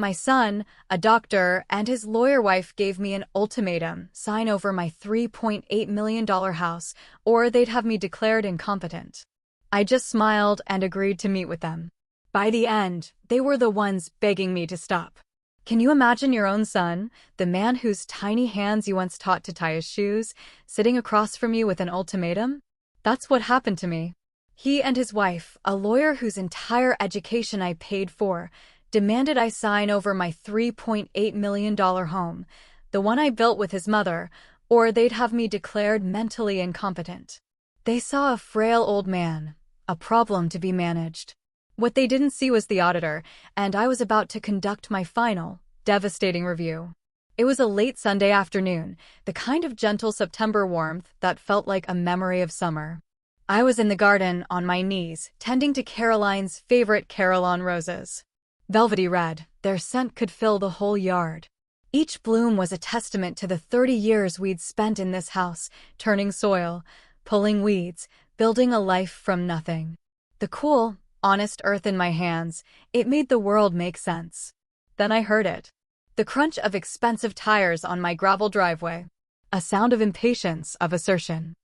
My son, a doctor, and his lawyer wife gave me an ultimatum: sign over my $3.8 million house, or they'd have me declared incompetent. I just smiled and agreed to meet with them. By the end, they were the ones begging me to stop. Can you imagine your own son, the man whose tiny hands you once taught to tie his shoes, sitting across from you with an ultimatum? That's what happened to me. He and his wife, a lawyer whose entire education I paid for, demanded I sign over my $3.8 million home, the one I built with his mother, or they'd have me declared mentally incompetent. They saw a frail old man, a problem to be managed. What they didn't see was the auditor, and I was about to conduct my final, devastating review. It was a late Sunday afternoon, the kind of gentle September warmth that felt like a memory of summer. I was in the garden, on my knees, tending to Caroline's favorite Carillon roses. Velvety red, their scent could fill the whole yard. Each bloom was a testament to the 30 years we'd spent in this house, turning soil, pulling weeds, building a life from nothing. The cool, honest earth in my hands, it made the world make sense. Then I heard it. The crunch of expensive tires on my gravel driveway. A sound of impatience, of assertion.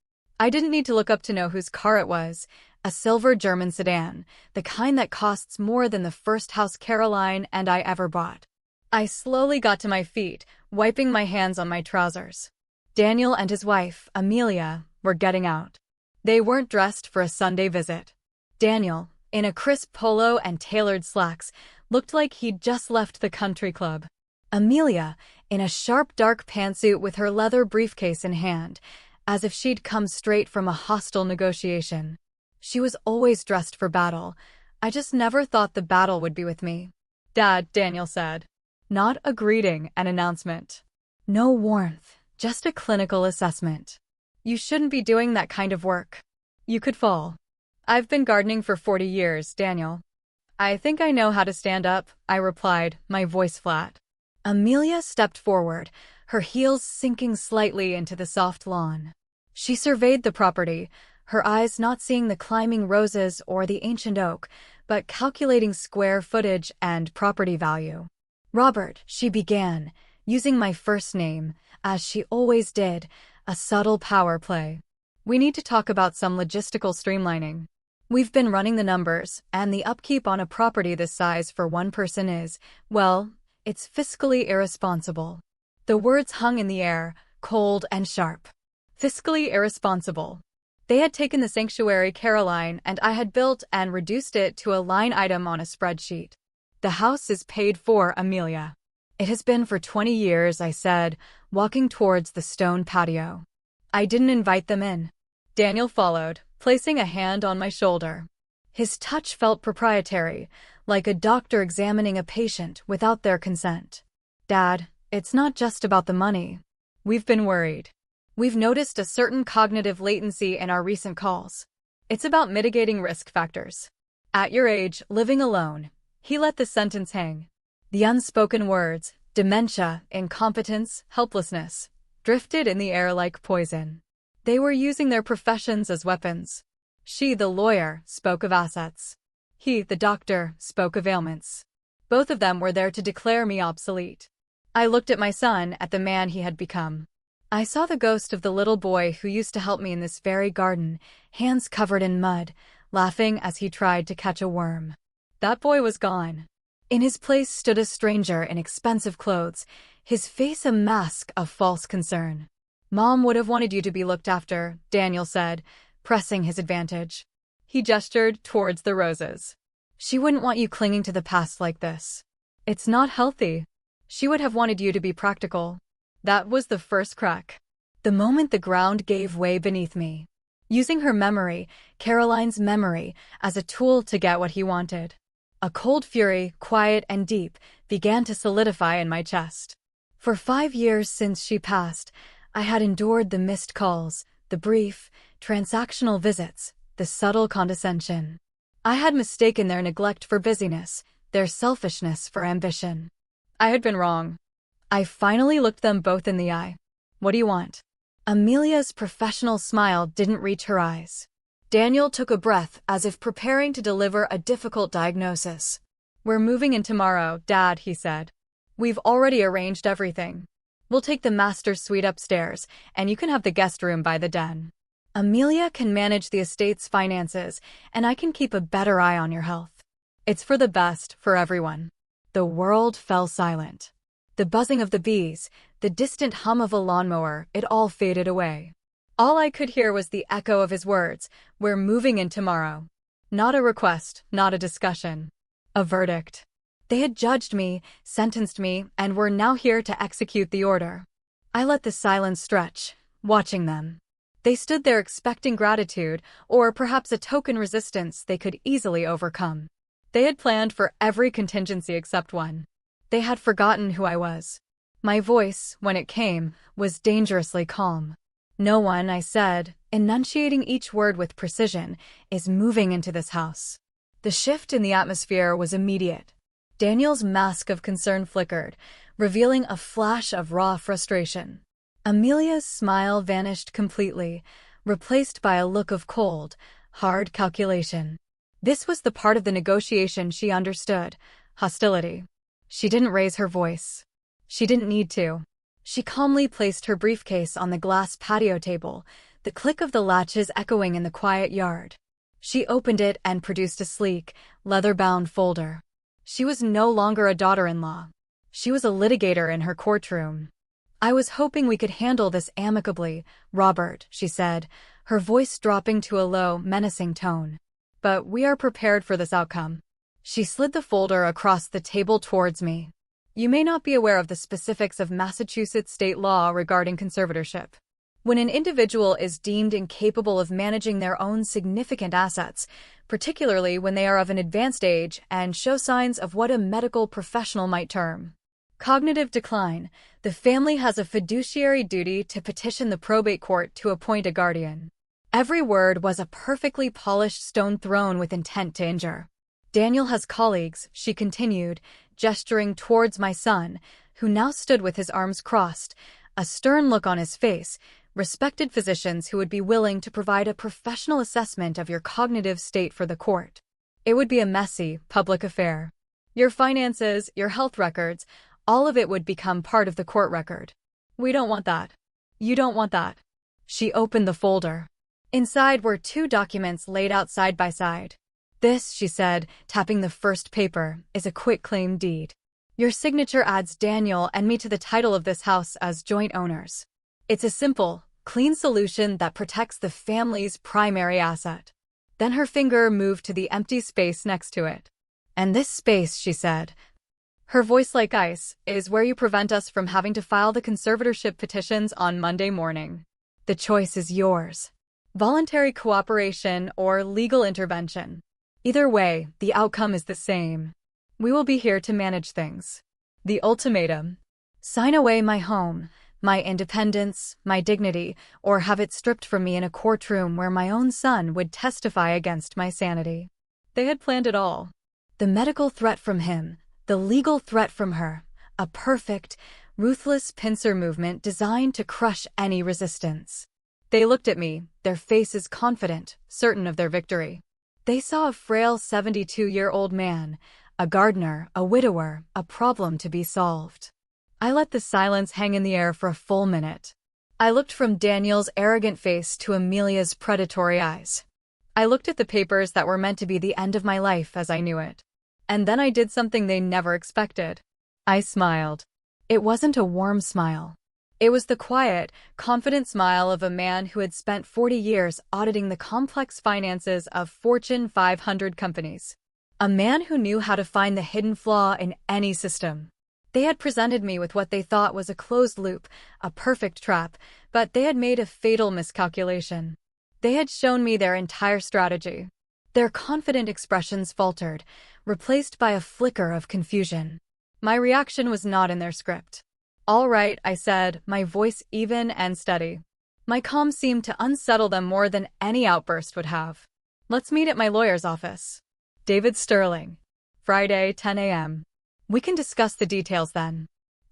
I didn't need to look up to know whose car it was. A silver German sedan, the kind that costs more than the first house Caroline and I ever bought. I slowly got to my feet, wiping my hands on my trousers. Daniel and his wife, Amelia, were getting out. They weren't dressed for a Sunday visit. Daniel, in a crisp polo and tailored slacks, looked like he'd just left the country club. Amelia, in a sharp dark pantsuit with her leather briefcase in hand, as if she'd come straight from a hostile negotiation. She was always dressed for battle. I just never thought the battle would be with me. "Dad," Daniel said. Not a greeting, an announcement. No warmth, just a clinical assessment. "You shouldn't be doing that kind of work. You could fall." "I've been gardening for 40 years, Daniel." "I think I know how to stand up," I replied, my voice flat. Amelia stepped forward, her heels sinking slightly into the soft lawn. She surveyed the property, her eyes not seeing the climbing roses or the ancient oak, but calculating square footage and property value. "Robert," she began, using my first name, as she always did, a subtle power play. "We need to talk about some logistical streamlining. We've been running the numbers, and the upkeep on a property this size for one person is, well, it's fiscally irresponsible." The words hung in the air, cold and sharp. Fiscally irresponsible. They had taken the sanctuary Caroline and I had built and reduced it to a line item on a spreadsheet. "The house is paid for, Amelia." "It has been for 20 years, I said, walking towards the stone patio. "I didn't invite them in." Daniel followed, placing a hand on my shoulder. His touch felt proprietary, like a doctor examining a patient without their consent. "Dad, it's not just about the money. We've been worried. We've noticed a certain cognitive latency in our recent calls. It's about mitigating risk factors. At your age, living alone." He let the sentence hang. The unspoken words, dementia, incompetence, helplessness, drifted in the air like poison. They were using their professions as weapons. She, the lawyer, spoke of assets. He, the doctor, spoke of ailments. Both of them were there to declare me obsolete. I looked at my son, at the man he had become. I saw the ghost of the little boy who used to help me in this very garden, hands covered in mud, laughing as he tried to catch a worm. That boy was gone. In his place stood a stranger in expensive clothes, his face a mask of false concern. "Mom would have wanted you to be looked after," Daniel said, pressing his advantage. He gestured towards the roses. "She wouldn't want you clinging to the past like this. It's not healthy. She would have wanted you to be practical." That was the first crack. The moment the ground gave way beneath me. Using her memory, Caroline's memory, as a tool to get what he wanted. A cold fury, quiet and deep, began to solidify in my chest. For 5 years since she passed, I had endured the missed calls, the brief, transactional visits, the subtle condescension. I had mistaken their neglect for busyness, their selfishness for ambition. I had been wrong. I finally looked them both in the eye. "What do you want?" Amelia's professional smile didn't reach her eyes. Daniel took a breath as if preparing to deliver a difficult diagnosis. "We're moving in tomorrow, Dad," he said. "We've already arranged everything. We'll take the master's suite upstairs, and you can have the guest room by the den. Amelia can manage the estate's finances, and I can keep a better eye on your health. It's for the best for everyone." The world fell silent. The buzzing of the bees, the distant hum of a lawnmower, it all faded away. All I could hear was the echo of his words, "We're moving in tomorrow." Not a request, not a discussion. A verdict. They had judged me, sentenced me, and were now here to execute the order. I let the silence stretch, watching them. They stood there expecting gratitude, or perhaps a token resistance they could easily overcome. They had planned for every contingency except one. They had forgotten who I was. My voice, when it came, was dangerously calm. "No one," I said, enunciating each word with precision, "is moving into this house." The shift in the atmosphere was immediate. Daniel's mask of concern flickered, revealing a flash of raw frustration. Amelia's smile vanished completely, replaced by a look of cold, hard calculation. This was the part of the negotiation she understood: hostility. She didn't raise her voice. She didn't need to. She calmly placed her briefcase on the glass patio table, the click of the latches echoing in the quiet yard. She opened it and produced a sleek, leather-bound folder. She was no longer a daughter-in-law. She was a litigator in her courtroom. "I was hoping we could handle this amicably, Robert," she said, her voice dropping to a low, menacing tone. "But we are prepared for this outcome." She slid the folder across the table towards me. "You may not be aware of the specifics of Massachusetts state law regarding conservatorship. When an individual is deemed incapable of managing their own significant assets, particularly when they are of an advanced age and show signs of what a medical professional might term cognitive decline, the family has a fiduciary duty to petition the probate court to appoint a guardian." Every word was a perfectly polished stone thrown with intent to injure. "Daniel has colleagues," she continued, gesturing towards my son, who now stood with his arms crossed, a stern look on his face, "respected physicians who would be willing to provide a professional assessment of your cognitive state for the court. It would be a messy, public affair. Your finances, your health records, all of it would become part of the court record. We don't want that. You don't want that." She opened the folder. Inside were 2 documents laid out side by side. "This," she said, tapping the first paper, "is a quitclaim deed. Your signature adds Daniel and me to the title of this house as joint owners. It's a simple, clean solution that protects the family's primary asset." Then her finger moved to the empty space next to it. "And this space," she said, her voice like ice, "is where you prevent us from having to file the conservatorship petitions on Monday morning. The choice is yours. Voluntary cooperation or legal intervention. Either way, the outcome is the same. We will be here to manage things. The ultimatum: sign away my home, my independence, my dignity, or have it stripped from me in a courtroom where my own son would testify against my sanity." They had planned it all. The medical threat from him, the legal threat from her, a perfect, ruthless pincer movement designed to crush any resistance. They looked at me, their faces confident, certain of their victory. They saw a frail 72-year-old man, a gardener, a widower, a problem to be solved. I let the silence hang in the air for a full minute. I looked from Daniel's arrogant face to Amelia's predatory eyes. I looked at the papers that were meant to be the end of my life as I knew it. And then I did something they never expected. I smiled. It wasn't a warm smile. It was the quiet, confident smile of a man who had spent 40 years auditing the complex finances of Fortune 500 companies. A man who knew how to find the hidden flaw in any system. They had presented me with what they thought was a closed loop, a perfect trap, but they had made a fatal miscalculation. They had shown me their entire strategy. Their confident expressions faltered, replaced by a flicker of confusion. My reaction was not in their script. "All right," I said, my voice even and steady. My calm seemed to unsettle them more than any outburst would have. "Let's meet at my lawyer's office. David Sterling. Friday, 10 a.m. We can discuss the details then."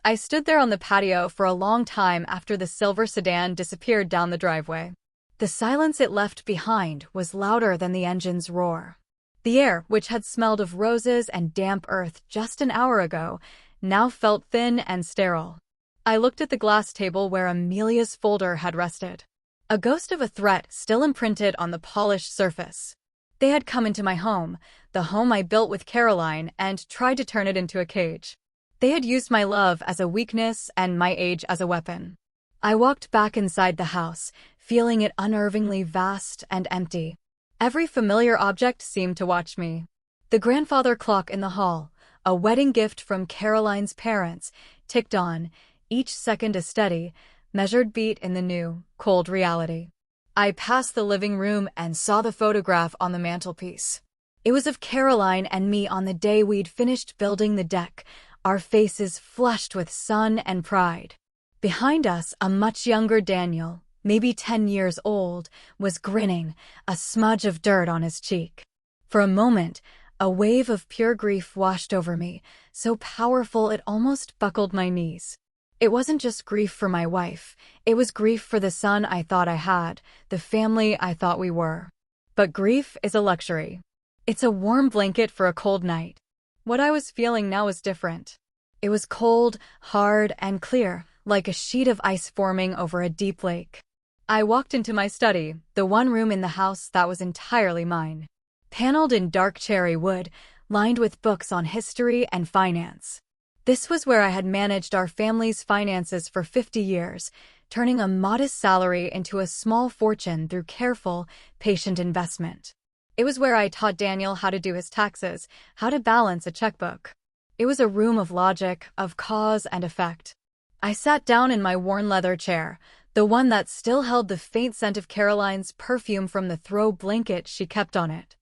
I stood there on the patio for a long time after the silver sedan disappeared down the driveway. The silence it left behind was louder than the engine's roar. The air, which had smelled of roses and damp earth just an hour ago, now felt thin and sterile. I looked at the glass table where Amelia's folder had rested. A ghost of a threat still imprinted on the polished surface. They had come into my home, the home I built with Caroline, and tried to turn it into a cage. They had used my love as a weakness and my age as a weapon. I walked back inside the house, feeling it unnervingly vast and empty. Every familiar object seemed to watch me. The grandfather clock in the hall, a wedding gift from Caroline's parents, ticked on, each second a steady, measured beat in the new, cold reality. I passed the living room and saw the photograph on the mantelpiece. It was of Caroline and me on the day we'd finished building the deck, our faces flushed with sun and pride. Behind us, a much younger Daniel, maybe 10 years old, was grinning, a smudge of dirt on his cheek. For a moment, a wave of pure grief washed over me, so powerful it almost buckled my knees. It wasn't just grief for my wife, it was grief for the son I thought I had, the family I thought we were. But grief is a luxury. It's a warm blanket for a cold night. What I was feeling now was different. It was cold, hard, and clear, like a sheet of ice forming over a deep lake. I walked into my study, the one room in the house that was entirely mine. Paneled in dark cherry wood, lined with books on history and finance. This was where I had managed our family's finances for 50 years, turning a modest salary into a small fortune through careful, patient investment. It was where I taught Daniel how to do his taxes, how to balance a checkbook. It was a room of logic, of cause and effect. I sat down in my worn leather chair, the one that still held the faint scent of Caroline's perfume from the throw blanket she kept on it.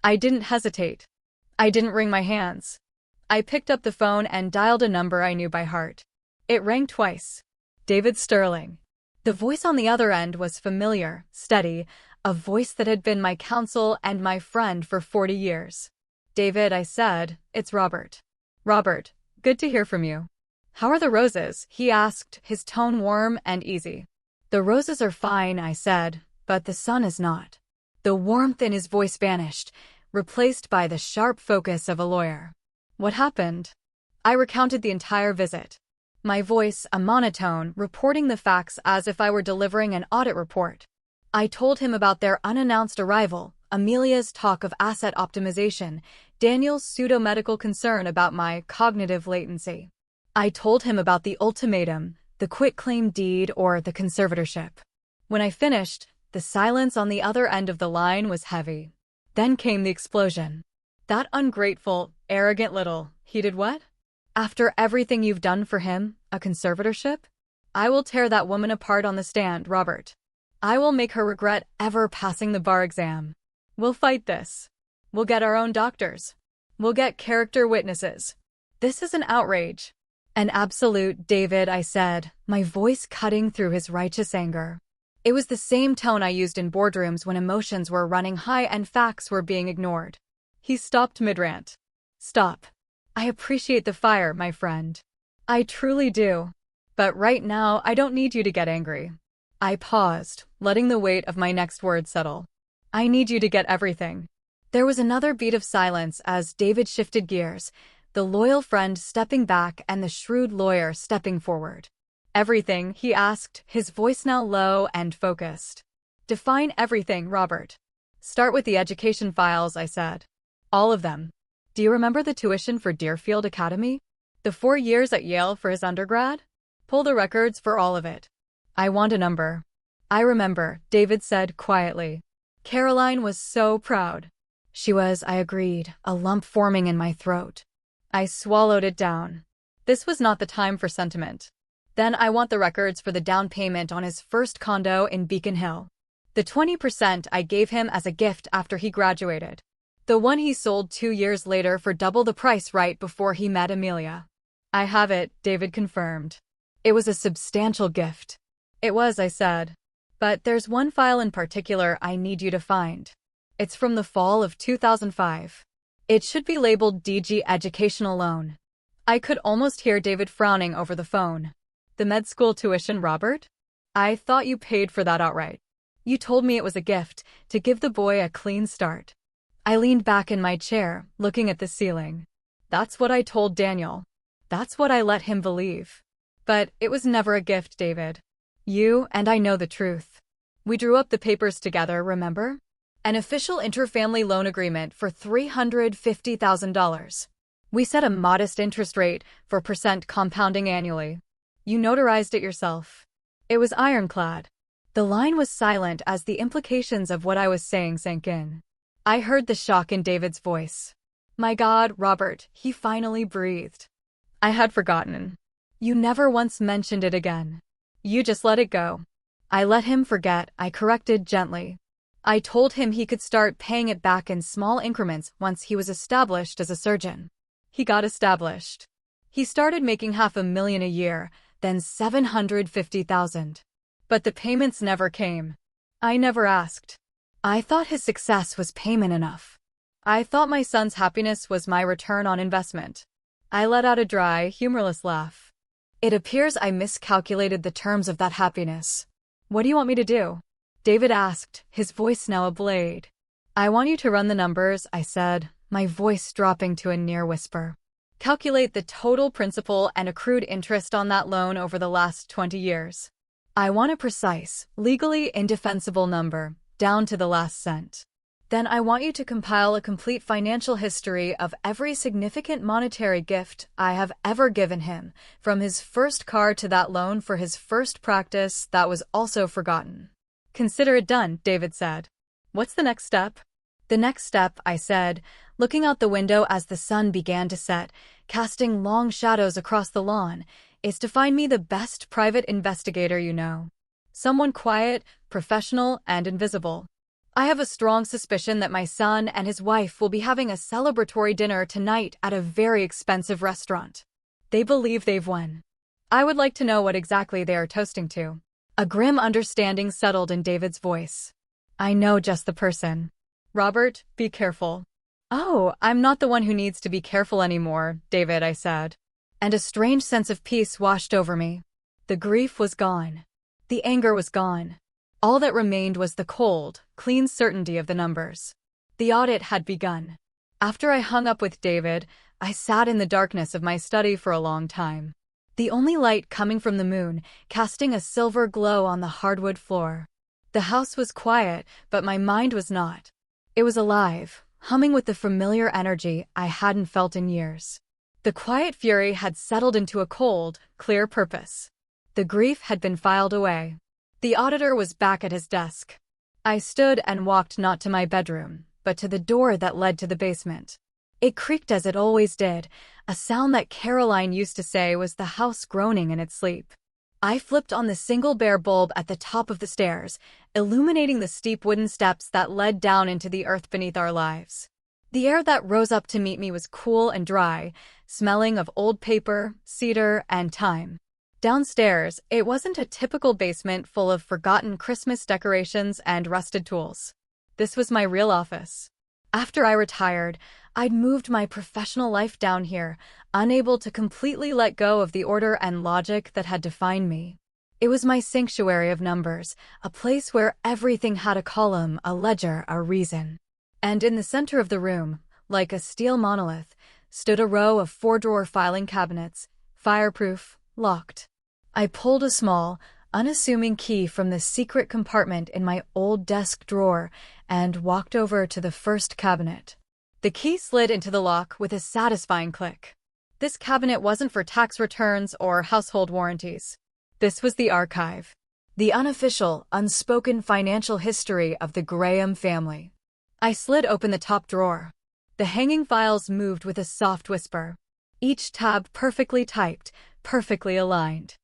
I didn't hesitate. I didn't wring my hands. I picked up the phone and dialed a number I knew by heart. It rang twice. David Sterling. The voice on the other end was familiar, steady, a voice that had been my counsel and my friend for 40 years. "David," I said, "it's Robert." "Robert, good to hear from you." "How are the roses?" he asked, his tone warm and easy. "The roses are fine," I said, "but the sun is not." The warmth in his voice vanished, replaced by the sharp focus of a lawyer. "What happened?" I recounted the entire visit. My voice, a monotone, reporting the facts as if I were delivering an audit report. I told him about their unannounced arrival, Amelia's talk of asset optimization, Daniel's pseudo-medical concern about my cognitive latency. I told him about the ultimatum, the quitclaim deed, or the conservatorship. When I finished, the silence on the other end of the line was heavy. Then came the explosion. "That ungrateful, arrogant little," he did what? "After everything you've done for him, a conservatorship? I will tear that woman apart on the stand, Robert. I will make her regret ever passing the bar exam. We'll fight this. We'll get our own doctors. We'll get character witnesses. This is an outrage." "An absolute, David," I said, my voice cutting through his righteous anger. It was the same tone I used in boardrooms when emotions were running high and facts were being ignored. He stopped mid-rant. "Stop. I appreciate the fire, my friend. I truly do. But right now, I don't need you to get angry." I paused, letting the weight of my next word settle. "I need you to get everything." There was another beat of silence as David shifted gears, the loyal friend stepping back and the shrewd lawyer stepping forward. "Everything?" he asked, his voice now low and focused. "Define everything, Robert." "Start with the education files," I said. "All of them. Do you remember the tuition for Deerfield Academy? The 4 years at Yale for his undergrad? Pull the records for all of it. I want a number." "I remember," David said quietly. "Caroline was so proud." "She was," I agreed, a lump forming in my throat. I swallowed it down. This was not the time for sentiment. "Then I want the records for the down payment on his first condo in Beacon Hill. The 20% I gave him as a gift after he graduated. The one he sold 2 years later for double the price right before he met Amelia." "I have it," David confirmed. "It was a substantial gift." "It was," I said. "But there's one file in particular I need you to find. It's from the fall of 2005. It should be labeled DG Educational Loan." I could almost hear David frowning over the phone. "The med school tuition, Robert? I thought you paid for that outright. You told me it was a gift, to give the boy a clean start." I leaned back in my chair, looking at the ceiling. That's what I told Daniel. That's what I let him believe. But it was never a gift, David. You and I know the truth. We drew up the papers together, remember? An official interfamily loan agreement for $350,000. We set a modest interest rate for percent compounding annually. You notarized it yourself. It was ironclad. The line was silent as the implications of what I was saying sank in. I heard the shock in David's voice. My God, Robert, he finally breathed. I had forgotten. You never once mentioned it again. You just let it go. I let him forget, I corrected gently. I told him he could start paying it back in small increments once he was established as a surgeon. He got established. He started making $500,000 a year, then $750,000. But the payments never came. I never asked. I thought his success was payment enough. I thought my son's happiness was my return on investment. I let out a dry, humorless laugh. It appears I miscalculated the terms of that happiness. What do you want me to do? David asked, his voice now a blade. I want you to run the numbers, I said, my voice dropping to a near whisper. Calculate the total principal and accrued interest on that loan over the last 20 years. I want a precise, legally indefensible number, down to the last cent. Then I want you to compile a complete financial history of every significant monetary gift I have ever given him, from his first car to that loan for his first practice that was also forgotten. Consider it done, David said. What's the next step? The next step, I said, looking out the window as the sun began to set, casting long shadows across the lawn, is to find me the best private investigator you know. Someone quiet, professional, and invisible. I have a strong suspicion that my son and his wife will be having a celebratory dinner tonight at a very expensive restaurant. They believe they've won. I would like to know what exactly they are toasting to. A grim understanding settled in David's voice. I know just the person. Robert, be careful. Oh, I'm not the one who needs to be careful anymore, David, I said. And a strange sense of peace washed over me. The grief was gone. The anger was gone. All that remained was the cold, clean certainty of the numbers. The audit had begun. After I hung up with David, I sat in the darkness of my study for a long time. The only light coming from the moon, casting a silver glow on the hardwood floor. The house was quiet, but my mind was not. It was alive, humming with the familiar energy I hadn't felt in years. The quiet fury had settled into a cold, clear purpose. The grief had been filed away. The auditor was back at his desk. I stood and walked not to my bedroom, but to the door that led to the basement. It creaked as it always did, a sound that Caroline used to say was the house groaning in its sleep. I flipped on the single bare bulb at the top of the stairs, illuminating the steep wooden steps that led down into the earth beneath our lives. The air that rose up to meet me was cool and dry, smelling of old paper, cedar, and thyme. Downstairs, it wasn't a typical basement full of forgotten Christmas decorations and rusted tools. This was my real office. After I retired, I'd moved my professional life down here, unable to completely let go of the order and logic that had defined me. It was my sanctuary of numbers, a place where everything had a column, a ledger, a reason. And in the center of the room, like a steel monolith, stood a row of 4-drawer filing cabinets, fireproof, locked. I pulled a small, unassuming key from the secret compartment in my old desk drawer and walked over to the first cabinet. The key slid into the lock with a satisfying click. This cabinet wasn't for tax returns or household warranties. This was the archive. The unofficial, unspoken financial history of the Graham family. I slid open the top drawer. The hanging files moved with a soft whisper. Each tab perfectly typed, perfectly aligned.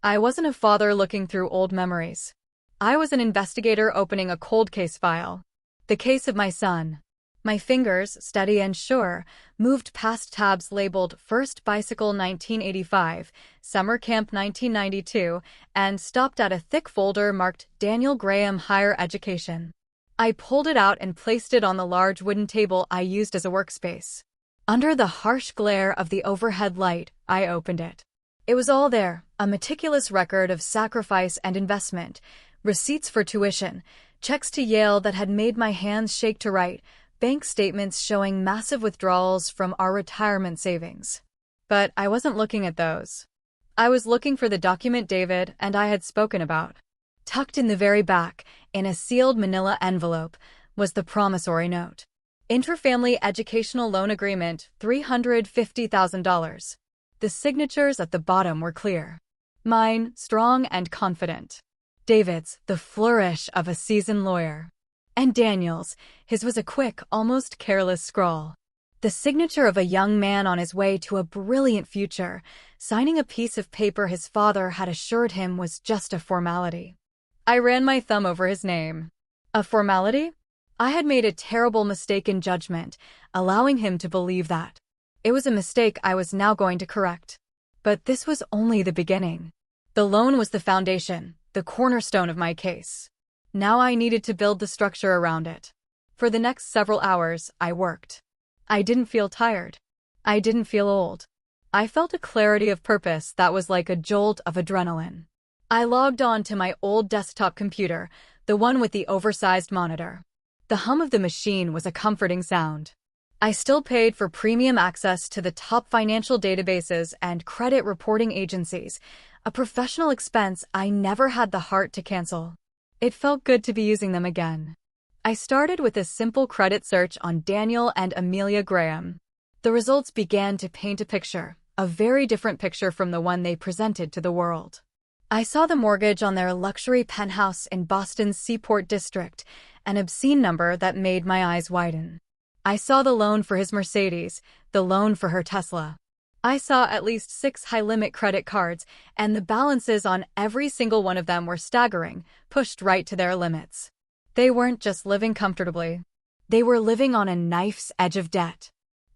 I wasn't a father looking through old memories. I was an investigator opening a cold case file. The case of my son. My fingers, steady and sure, moved past tabs labeled First Bicycle 1985, Summer Camp 1992, and stopped at a thick folder marked Daniel Graham Higher Education. I pulled it out and placed it on the large wooden table I used as a workspace. Under the harsh glare of the overhead light, I opened it. It was all there, a meticulous record of sacrifice and investment, receipts for tuition, checks to Yale that had made my hands shake to write, bank statements showing massive withdrawals from our retirement savings. But I wasn't looking at those. I was looking for the document David and I had spoken about. Tucked in the very back, in a sealed manila envelope, was the promissory note. Interfamily Educational Loan Agreement, $350,000. The signatures at the bottom were clear. Mine, strong and confident. David's, the flourish of a seasoned lawyer. And Daniel's, his was a quick, almost careless scrawl. The signature of a young man on his way to a brilliant future, signing a piece of paper his father had assured him was just a formality. I ran my thumb over his name. A formality? I had made a terrible mistake in judgment, allowing him to believe that. It was a mistake I was now going to correct. But this was only the beginning. The loan was the foundation, the cornerstone of my case. Now I needed to build the structure around it. For the next several hours, I worked. I didn't feel tired. I didn't feel old. I felt a clarity of purpose that was like a jolt of adrenaline. I logged on to my old desktop computer, the one with the oversized monitor. The hum of the machine was a comforting sound. I still paid for premium access to the top financial databases and credit reporting agencies, a professional expense I never had the heart to cancel. It felt good to be using them again. I started with a simple credit search on Daniel and Amelia Graham. The results began to paint a picture, a very different picture from the one they presented to the world. I saw the mortgage on their luxury penthouse in Boston's Seaport District, an obscene number that made my eyes widen. I saw the loan for his Mercedes, the loan for her Tesla. I saw at least 6 high-limit credit cards, and the balances on every single one of them were staggering, pushed right to their limits. They weren't just living comfortably. They were living on a knife's edge of debt.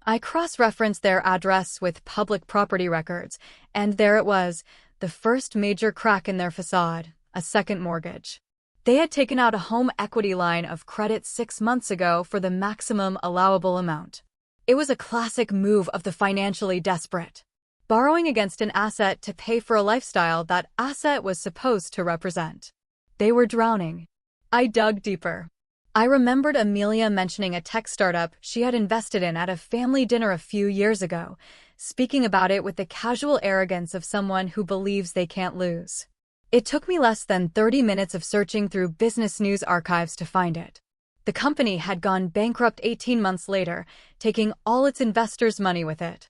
I cross-referenced their address with public property records, and there it was, the first major crack in their facade, a second mortgage. They had taken out a home equity line of credit 6 months ago for the maximum allowable amount. It was a classic move of the financially desperate, borrowing against an asset to pay for a lifestyle that asset was supposed to represent. They were drowning. I dug deeper. I remembered Amelia mentioning a tech startup she had invested in at a family dinner a few years ago, speaking about it with the casual arrogance of someone who believes they can't lose. It took me less than 30 minutes of searching through business news archives to find it. The company had gone bankrupt 18 months later, taking all its investors' money with it.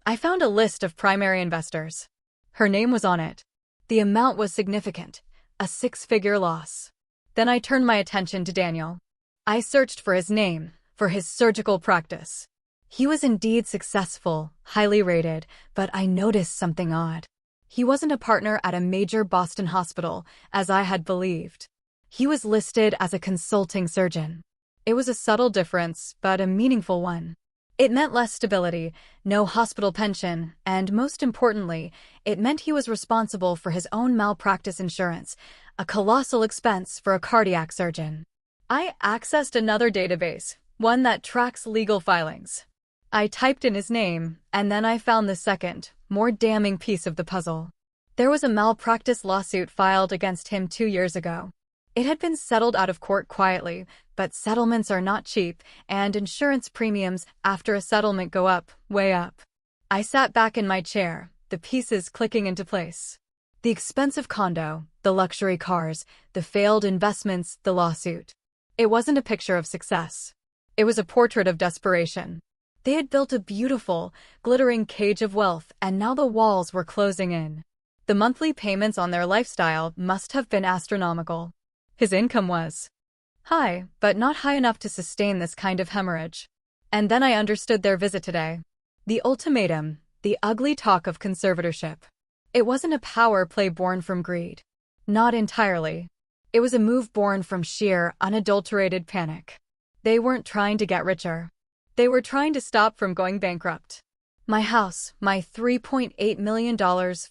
I found a list of primary investors. Her name was on it. The amount was significant, a 6-figure loss. Then I turned my attention to Daniel. I searched for his name, for his surgical practice. He was indeed successful, highly rated, but I noticed something odd. He wasn't a partner at a major Boston hospital, as I had believed. He was listed as a consulting surgeon. It was a subtle difference, but a meaningful one. It meant less stability, no hospital pension, and most importantly, it meant he was responsible for his own malpractice insurance, a colossal expense for a cardiac surgeon. I accessed another database, one that tracks legal filings. I typed in his name, and then I found the second, more damning piece of the puzzle. There was a malpractice lawsuit filed against him 2 years ago. It had been settled out of court quietly, but settlements are not cheap, and insurance premiums after a settlement go up, way up. I sat back in my chair, the pieces clicking into place. The expensive condo, the luxury cars, the failed investments, the lawsuit. It wasn't a picture of success. It was a portrait of desperation. They had built a beautiful, glittering cage of wealth, and now the walls were closing in. The monthly payments on their lifestyle must have been astronomical. His income was high, but not high enough to sustain this kind of hemorrhage. And then I understood their visit today. The ultimatum, the ugly talk of conservatorship. It wasn't a power play born from greed. Not entirely. It was a move born from sheer, unadulterated panic. They weren't trying to get richer. They were trying to stop from going bankrupt. My house, my $3.8 million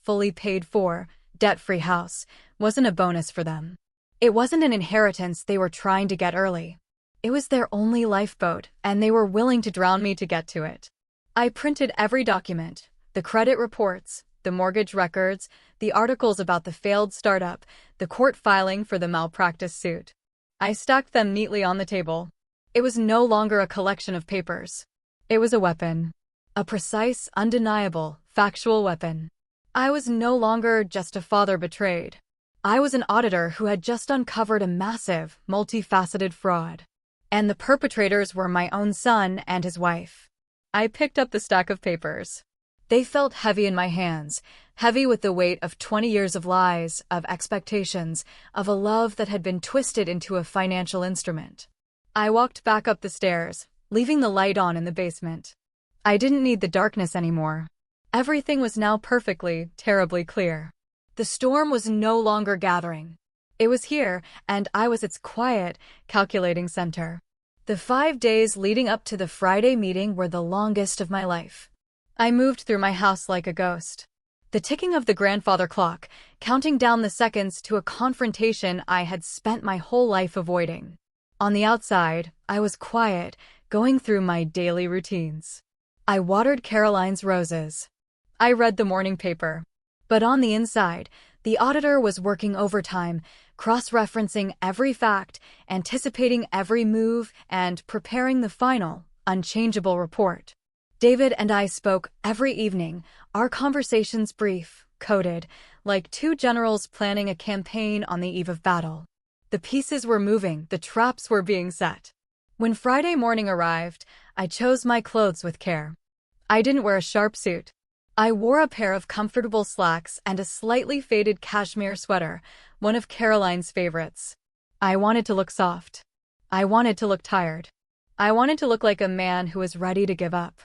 fully paid for, debt-free house, wasn't a bonus for them. It wasn't an inheritance they were trying to get early. It was their only lifeboat, and they were willing to drown me to get to it. I printed every document, the credit reports, the mortgage records, the articles about the failed startup, the court filing for the malpractice suit. I stacked them neatly on the table. It was no longer a collection of papers. It was a weapon. A precise, undeniable, factual weapon. I was no longer just a father betrayed. I was an auditor who had just uncovered a massive, multifaceted fraud. And the perpetrators were my own son and his wife. I picked up the stack of papers. They felt heavy in my hands, heavy with the weight of 20 years of lies, of expectations, of a love that had been twisted into a financial instrument. I walked back up the stairs, leaving the light on in the basement. I didn't need the darkness anymore. Everything was now perfectly, terribly clear. The storm was no longer gathering. It was here, and I was its quiet, calculating center. The 5 days leading up to the Friday meeting were the longest of my life. I moved through my house like a ghost. The ticking of the grandfather clock, counting down the seconds to a confrontation I had spent my whole life avoiding. On the outside, I was quiet, going through my daily routines. I watered Caroline's roses. I read the morning paper. But on the inside, the auditor was working overtime, cross-referencing every fact, anticipating every move, and preparing the final, unchangeable report. David and I spoke every evening, our conversations brief, coded, like two generals planning a campaign on the eve of battle. The pieces were moving, the traps were being set. When Friday morning arrived, I chose my clothes with care. I didn't wear a sharp suit. I wore a pair of comfortable slacks and a slightly faded cashmere sweater, one of Caroline's favorites. I wanted to look soft. I wanted to look tired. I wanted to look like a man who was ready to give up.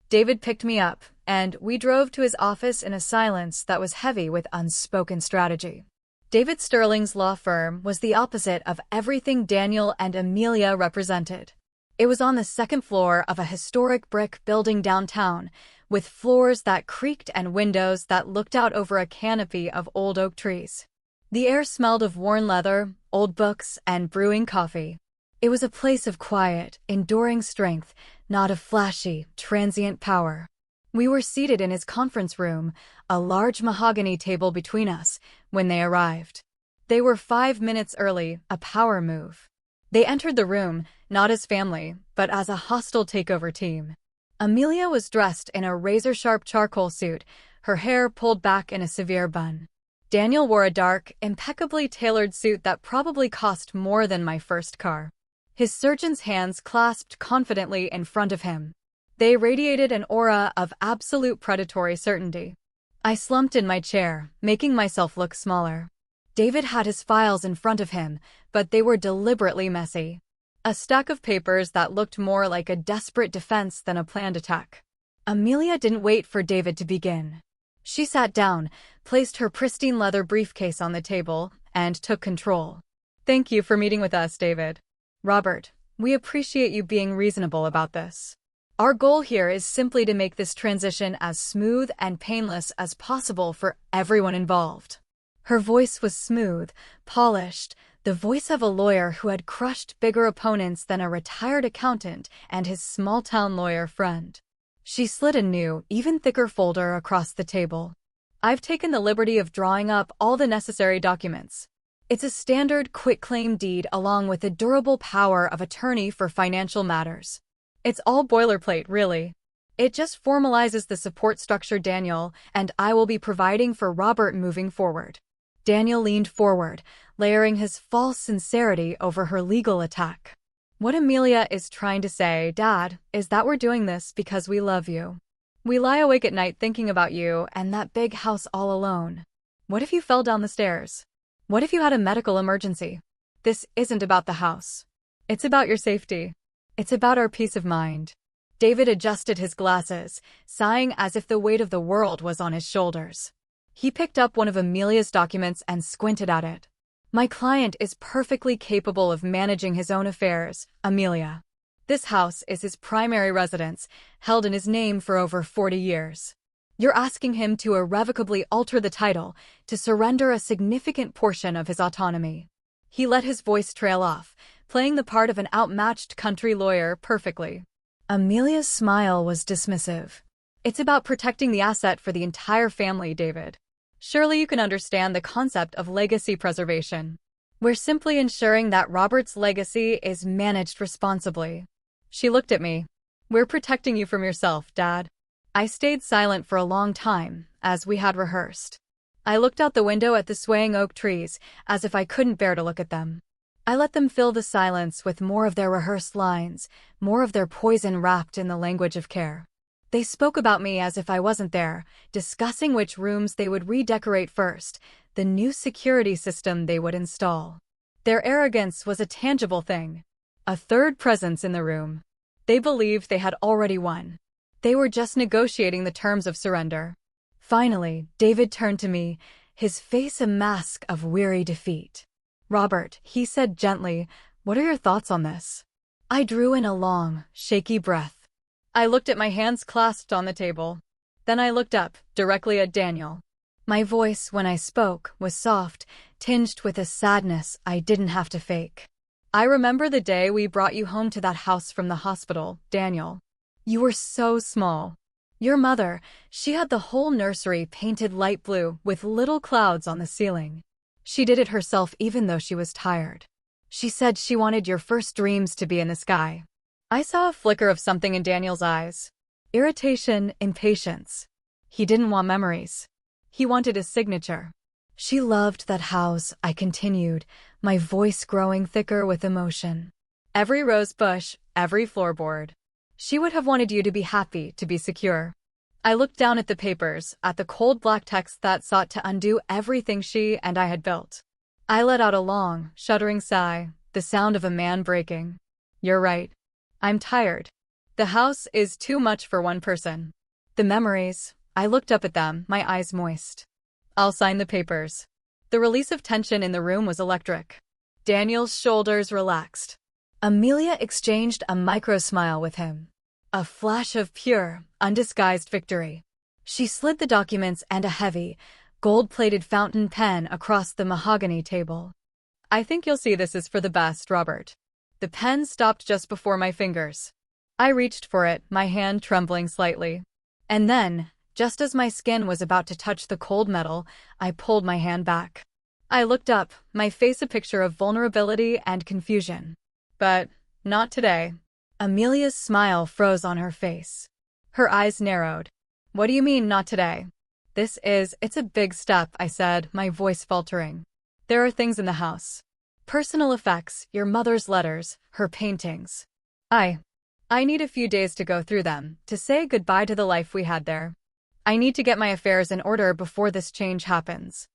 David picked me up, and we drove to his office in a silence that was heavy with unspoken strategy. David Sterling's law firm was the opposite of everything Daniel and Amelia represented. It was on the second floor of a historic brick building downtown, with floors that creaked and windows that looked out over a canopy of old oak trees. The air smelled of worn leather, old books, and brewing coffee. It was a place of quiet, enduring strength, not of flashy, transient power. We were seated in his conference room, a large mahogany table between us, when they arrived. They were 5 minutes early, a power move. They entered the room, not as family, but as a hostile takeover team. Amelia was dressed in a razor-sharp charcoal suit, her hair pulled back in a severe bun. Daniel wore a dark, impeccably tailored suit that probably cost more than my first car. His surgeon's hands clasped confidently in front of him. They radiated an aura of absolute predatory certainty. I slumped in my chair, making myself look smaller. David had his files in front of him, but they were deliberately messy. A stack of papers that looked more like a desperate defense than a planned attack. Amelia didn't wait for David to begin. She sat down, placed her pristine leather briefcase on the table, and took control. "Thank you for meeting with us, David. Robert, we appreciate you being reasonable about this. Our goal here is simply to make this transition as smooth and painless as possible for everyone involved." Her voice was smooth, polished, the voice of a lawyer who had crushed bigger opponents than a retired accountant and his small-town lawyer friend. She slid a new, even thicker folder across the table. "I've taken the liberty of drawing up all the necessary documents. It's a standard quitclaim deed along with a durable power of attorney for financial matters. It's all boilerplate, really. It just formalizes the support structure Daniel and I will be providing for Robert moving forward." Daniel leaned forward, layering his false sincerity over her legal attack. "What Amelia is trying to say, Dad, is that we're doing this because we love you. We lie awake at night thinking about you and that big house all alone. What if you fell down the stairs? What if you had a medical emergency? This isn't about the house. It's about your safety. It's about our peace of mind." David adjusted his glasses, sighing as if the weight of the world was on his shoulders. He picked up one of Amelia's documents and squinted at it. "My client is perfectly capable of managing his own affairs, Amelia. This house is his primary residence, held in his name for over 40 years. You're asking him to irrevocably alter the title, to surrender a significant portion of his autonomy." He let his voice trail off, playing the part of an outmatched country lawyer perfectly. Amelia's smile was dismissive. "It's about protecting the asset for the entire family, David. Surely you can understand the concept of legacy preservation." We're simply ensuring that Robert's legacy is managed responsibly. She looked at me. We're protecting you from yourself, Dad. I stayed silent for a long time, as we had rehearsed. I looked out the window at the swaying oak trees, as if I couldn't bear to look at them. I let them fill the silence with more of their rehearsed lines, more of their poison wrapped in the language of care. They spoke about me as if I wasn't there, discussing which rooms they would redecorate first, the new security system they would install. Their arrogance was a tangible thing. A third presence in the room. They believed they had already won. They were just negotiating the terms of surrender. Finally, David turned to me, his face a mask of weary defeat. "Robert," he said gently, "what are your thoughts on this?" I drew in a long, shaky breath. I looked at my hands clasped on the table. Then I looked up, directly at Daniel. My voice, when I spoke, was soft, tinged with a sadness I didn't have to fake. "I remember the day we brought you home to that house from the hospital, Daniel. You were so small. Your mother, she had the whole nursery painted light blue with little clouds on the ceiling. She did it herself even though she was tired. She said she wanted your first dreams to be in the sky." I saw a flicker of something in Daniel's eyes. Irritation, impatience. He didn't want memories. He wanted a signature. "She loved that house," I continued, my voice growing thicker with emotion. "Every rose bush, every floorboard. She would have wanted you to be happy, to be secure." I looked down at the papers, at the cold black text that sought to undo everything she and I had built. I let out a long, shuddering sigh, the sound of a man breaking. "You're right. I'm tired. The house is too much for one person. The memories," I looked up at them, my eyes moist. "I'll sign the papers." The release of tension in the room was electric. Daniel's shoulders relaxed. Amelia exchanged a micro-smile with him. A flash of pure, undisguised victory. She slid the documents and a heavy, gold-plated fountain pen across the mahogany table. "I think you'll see this is for the best, Robert." The pen stopped just before my fingers. I reached for it, my hand trembling slightly. And then, just as my skin was about to touch the cold metal, I pulled my hand back. I looked up, my face a picture of vulnerability and confusion. "But not today." Amelia's smile froze on her face. Her eyes narrowed. "What do you mean, not today?" It's a big step," I said, my voice faltering. "There are things in the house. Personal effects, your mother's letters, her paintings. I need a few days to go through them, to say goodbye to the life we had there. I need to get my affairs in order before this change happens.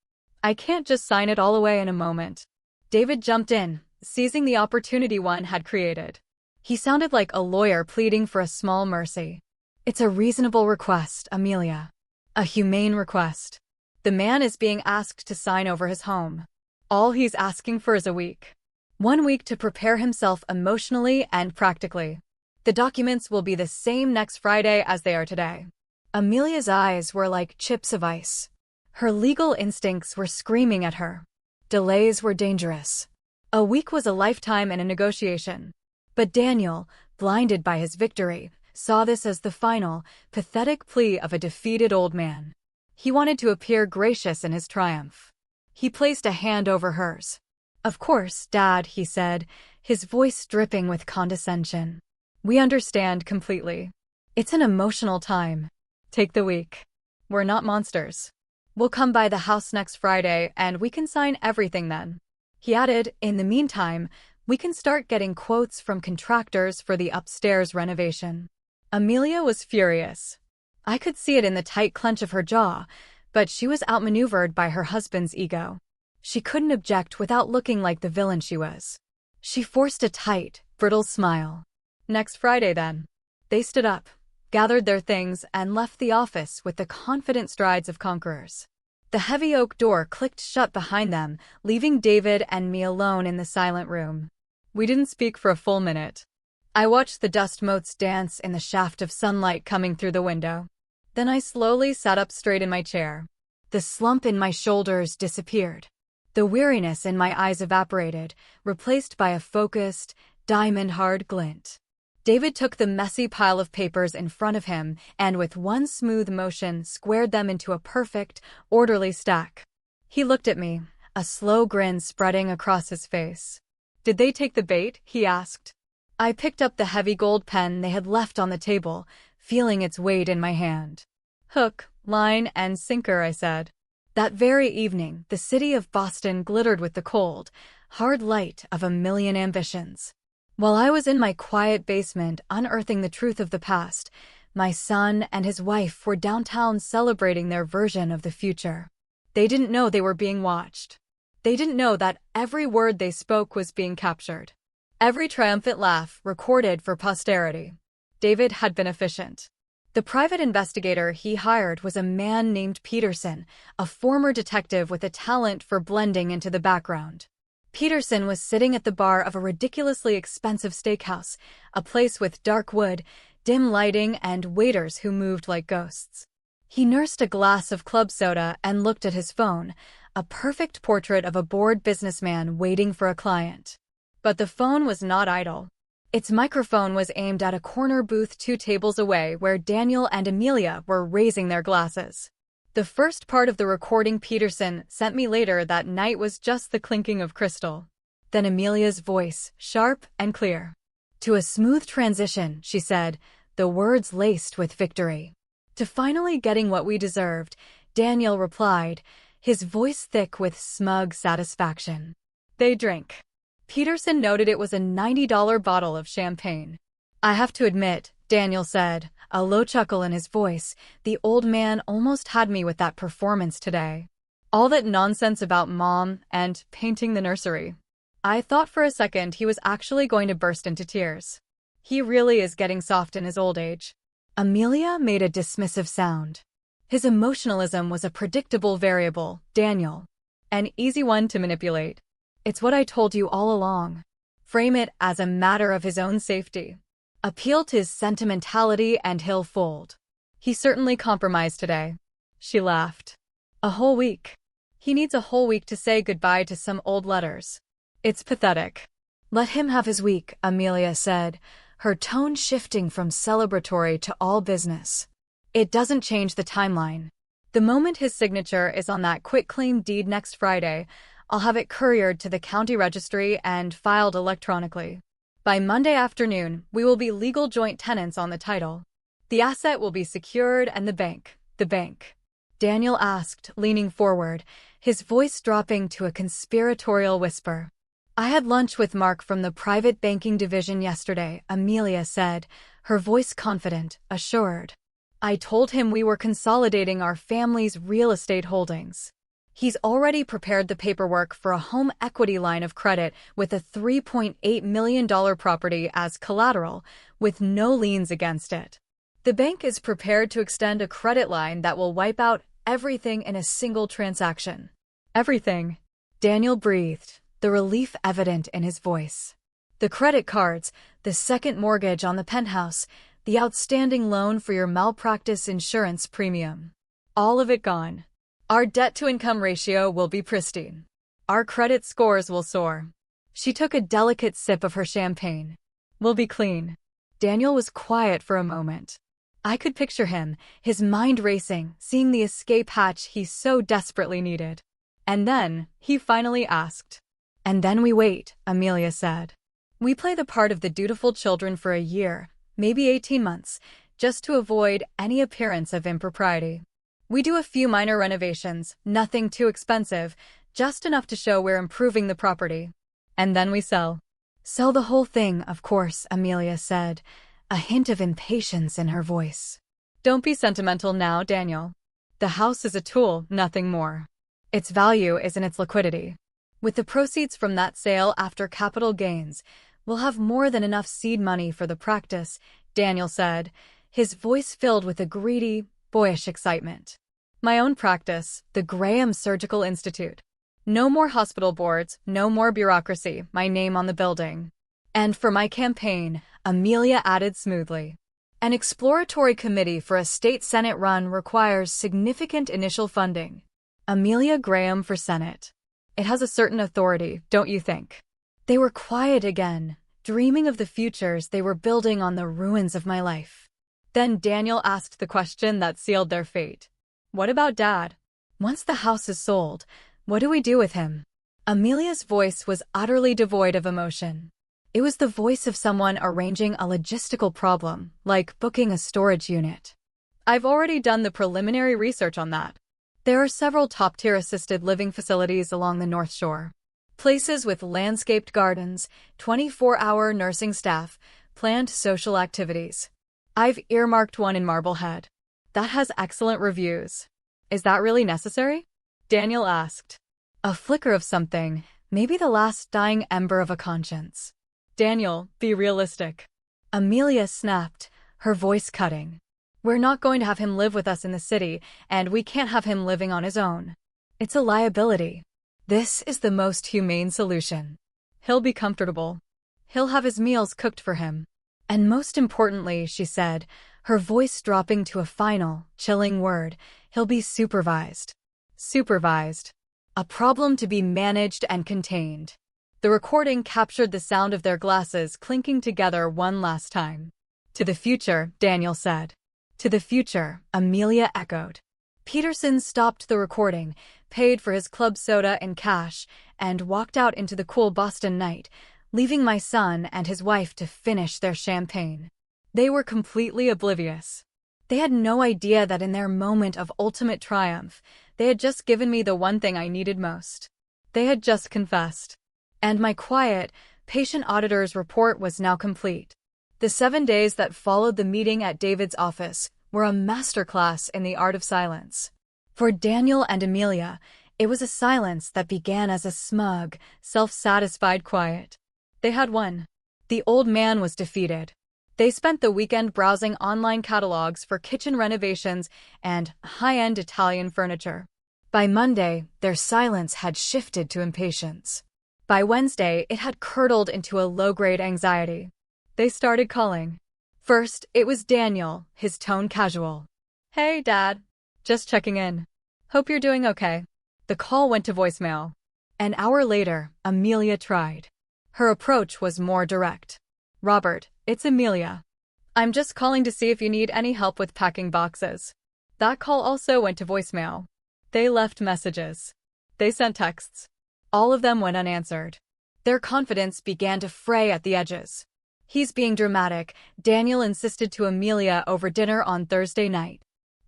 I can't just sign it all away in a moment." David jumped in, seizing the opportunity one had created. He sounded like a lawyer pleading for a small mercy. "It's a reasonable request, Amelia. A humane request. The man is being asked to sign over his home. All he's asking for is a week. 1 week to prepare himself emotionally and practically. The documents will be the same next Friday as they are today." Amelia's eyes were like chips of ice. Her legal instincts were screaming at her. Delays were dangerous. A week was a lifetime in a negotiation. But Daniel, blinded by his victory, saw this as the final, pathetic plea of a defeated old man. He wanted to appear gracious in his triumph. He placed a hand over hers. "Of course, Dad," he said, his voice dripping with condescension. "We understand completely. It's an emotional time. Take the week. We're not monsters. We'll come by the house next Friday and we can sign everything then." He added, "In the meantime, we can start getting quotes from contractors for the upstairs renovation." Amelia was furious. I could see it in the tight clench of her jaw, but she was outmaneuvered by her husband's ego. She couldn't object without looking like the villain she was. She forced a tight, brittle smile. "Next Friday, then." They stood up, gathered their things, and left the office with the confident strides of conquerors. The heavy oak door clicked shut behind them, leaving David and me alone in the silent room. We didn't speak for a full minute. I watched the dust motes dance in the shaft of sunlight coming through the window. Then I slowly sat up straight in my chair. The slump in my shoulders disappeared. The weariness in my eyes evaporated, replaced by a focused, diamond-hard glint. David took the messy pile of papers in front of him and with one smooth motion squared them into a perfect, orderly stack. He looked at me, a slow grin spreading across his face. "Did they take the bait?" he asked. I picked up the heavy gold pen they had left on the table, feeling its weight in my hand. "Hook, line, and sinker," I said. That very evening, the city of Boston glittered with the cold, hard light of a million ambitions. While I was in my quiet basement unearthing the truth of the past, my son and his wife were downtown celebrating their version of the future. They didn't know they were being watched. They didn't know that every word they spoke was being captured. Every triumphant laugh recorded for posterity. David had been efficient. The private investigator he hired was a man named Peterson, a former detective with a talent for blending into the background. Peterson was sitting at the bar of a ridiculously expensive steakhouse, a place with dark wood, dim lighting, and waiters who moved like ghosts. He nursed a glass of club soda and looked at his phone, a perfect portrait of a bored businessman waiting for a client. But the phone was not idle. Its microphone was aimed at a corner booth 2 tables away where Daniel and Amelia were raising their glasses. The first part of the recording Peterson sent me later that night was just the clinking of crystal. Then Amelia's voice, sharp and clear. "To a smooth transition," she said, the words laced with victory. "To finally getting what we deserved," Daniel replied, his voice thick with smug satisfaction. They drank. Peterson noted it was a $90 bottle of champagne. "I have to admit," Daniel said, a low chuckle in his voice, "the old man almost had me with that performance today. All that nonsense about Mom and painting the nursery. I thought for a second he was actually going to burst into tears. He really is getting soft in his old age." Amelia made a dismissive sound. "His emotionalism was a predictable variable, Daniel. An easy one to manipulate. It's what I told you all along. Frame it as a matter of his own safety. Appeal to his sentimentality and he'll fold. He certainly compromised today." She laughed. "A whole week. He needs a whole week to say goodbye to some old letters. It's pathetic." "Let him have his week," Amelia said, her tone shifting from celebratory to all business. "It doesn't change the timeline. The moment his signature is on that quitclaim deed next Friday, I'll have it couriered to the county registry and filed electronically. By Monday afternoon, we will be legal joint tenants on the title. The asset will be secured and the bank. Daniel asked, leaning forward, his voice dropping to a conspiratorial whisper. "I had lunch with Mark from the private banking division yesterday," Amelia said, her voice confident, assured. "I told him we were consolidating our family's real estate holdings. He's already prepared the paperwork for a home equity line of credit with a $3.8 million property as collateral, with no liens against it. The bank is prepared to extend a credit line that will wipe out everything in a single transaction." "Everything?" Daniel breathed, the relief evident in his voice. "The credit cards, the second mortgage on the penthouse, the outstanding loan for your malpractice insurance premium. All of it gone. Our debt-to-income ratio will be pristine. Our credit scores will soar." She took a delicate sip of her champagne. "We'll be clean." Daniel was quiet for a moment. I could picture him, his mind racing, seeing the escape hatch he so desperately needed. And then, he finally asked. "And then we wait," Amelia said. "We play the part of the dutiful children for a year, maybe 18 months, just to avoid any appearance of impropriety. We do a few minor renovations, nothing too expensive, just enough to show we're improving the property. And then we sell." "Sell the whole thing, of course," Amelia said, a hint of impatience in her voice. "Don't be sentimental now, Daniel. The house is a tool, nothing more. Its value is in its liquidity. With the proceeds from that sale after capital gains, we'll have more than enough seed money for the practice," Daniel said, his voice filled with a greedy, boyish excitement. "My own practice, the Graham Surgical Institute. No more hospital boards, no more bureaucracy, my name on the building. And for my campaign," Amelia added smoothly, "an exploratory committee for a state Senate run requires significant initial funding. Amelia Graham for Senate. It has a certain authority, don't you think?" They were quiet again, dreaming of the futures they were building on the ruins of my life. Then Daniel asked the question that sealed their fate. "What about Dad? Once the house is sold, What do we do with him? Amelia's voice was utterly devoid of emotion. It was the voice of someone arranging a logistical problem, like booking a storage unit. I've already done the preliminary research on that. There are several top-tier assisted living facilities along the North Shore. Places with landscaped gardens, 24-hour nursing staff, planned social activities. I've earmarked one in Marblehead. That has excellent reviews. Is that really necessary? Daniel asked. A flicker of something, maybe the last dying ember of a conscience. Daniel, be realistic. Amelia snapped, her voice cutting. We're not going to have him live with us in the city, and we can't have him living on his own. It's a liability. This is the most humane solution. He'll be comfortable. He'll have his meals cooked for him. And most importantly, she said, her voice dropping to a final, chilling word, he'll be supervised. Supervised. A problem to be managed and contained. The recording captured the sound of their glasses clinking together one last time. To the future, Daniel said. To the future, Amelia echoed. Peterson stopped the recording, paid for his club soda in cash, and walked out into the cool Boston night, leaving my son and his wife to finish their champagne. They were completely oblivious. They had no idea that in their moment of ultimate triumph, they had just given me the one thing I needed most. They had just confessed. And my quiet, patient auditor's report was now complete. The 7 days that followed the meeting at David's office were a masterclass in the art of silence. For Daniel and Amelia, it was a silence that began as a smug, self-satisfied quiet. They had won. The old man was defeated. They spent the weekend browsing online catalogs for kitchen renovations and high-end Italian furniture. By Monday, their silence had shifted to impatience. By Wednesday, it had curdled into a low-grade anxiety. They started calling. First, it was Daniel, his tone casual. Hey, Dad. Just checking in. Hope you're doing okay. The call went to voicemail. An hour later, Amelia tried. Her approach was more direct. Robert, it's Amelia. I'm just calling to see if you need any help with packing boxes. That call also went to voicemail. They left messages. They sent texts. All of them went unanswered. Their confidence began to fray at the edges. He's being dramatic, Daniel insisted to Amelia over dinner on Thursday night.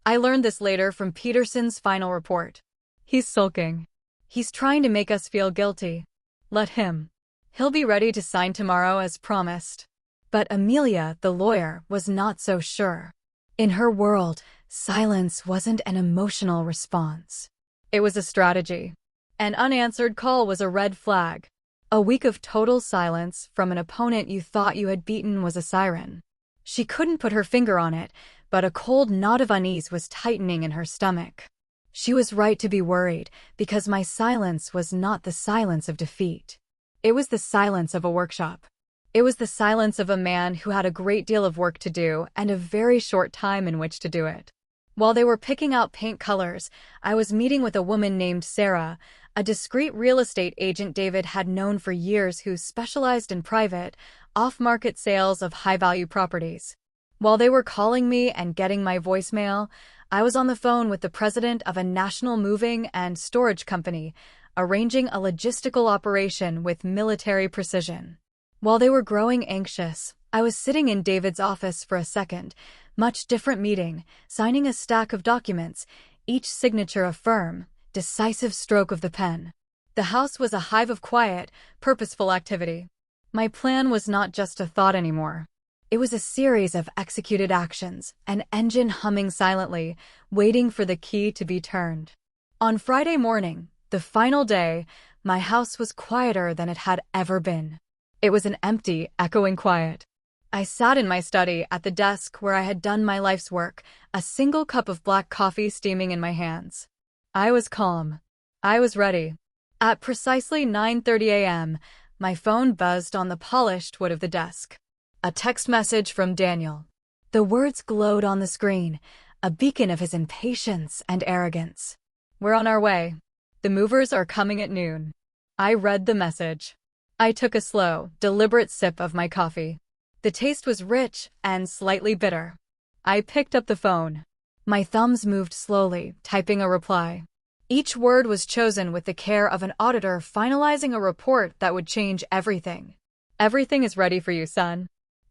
I learned this later from Peterson's final report. He's sulking. He's trying to make us feel guilty. Let him. He'll be ready to sign tomorrow as promised. But Amelia, the lawyer, was not so sure. In her world, silence wasn't an emotional response. It was a strategy. An unanswered call was a red flag. A week of total silence from an opponent you thought you had beaten was a siren. She couldn't put her finger on it, but a cold knot of unease was tightening in her stomach. She was right to be worried, because my silence was not the silence of defeat. It was the silence of a workshop. It was the silence of a man who had a great deal of work to do and a very short time in which to do it. While they were picking out paint colors, I was meeting with a woman named Sarah, a discreet real estate agent David had known for years who specialized in private, off-market sales of high-value properties. While they were calling me and getting my voicemail, I was on the phone with the president of a national moving and storage company, arranging a logistical operation with military precision. While they were growing anxious, I was sitting in David's office for a second, much different meeting, signing a stack of documents, each signature a firm, decisive stroke of the pen. The house was a hive of quiet, purposeful activity. My plan was not just a thought anymore. It was a series of executed actions, an engine humming silently, waiting for the key to be turned. On Friday morning, the final day, my house was quieter than it had ever been. It was an empty, echoing quiet. I sat in my study at the desk where I had done my life's work, a single cup of black coffee steaming in my hands. I was calm. I was ready. At precisely 9:30 a.m., my phone buzzed on the polished wood of the desk. A text message from Daniel. The words glowed on the screen, a beacon of his impatience and arrogance. We're on our way. The movers are coming at noon. I read the message. I took a slow, deliberate sip of my coffee. The taste was rich and slightly bitter. I picked up the phone. My thumbs moved slowly, typing a reply. Each word was chosen with the care of an auditor finalizing a report that would change everything. Everything is ready for you, son.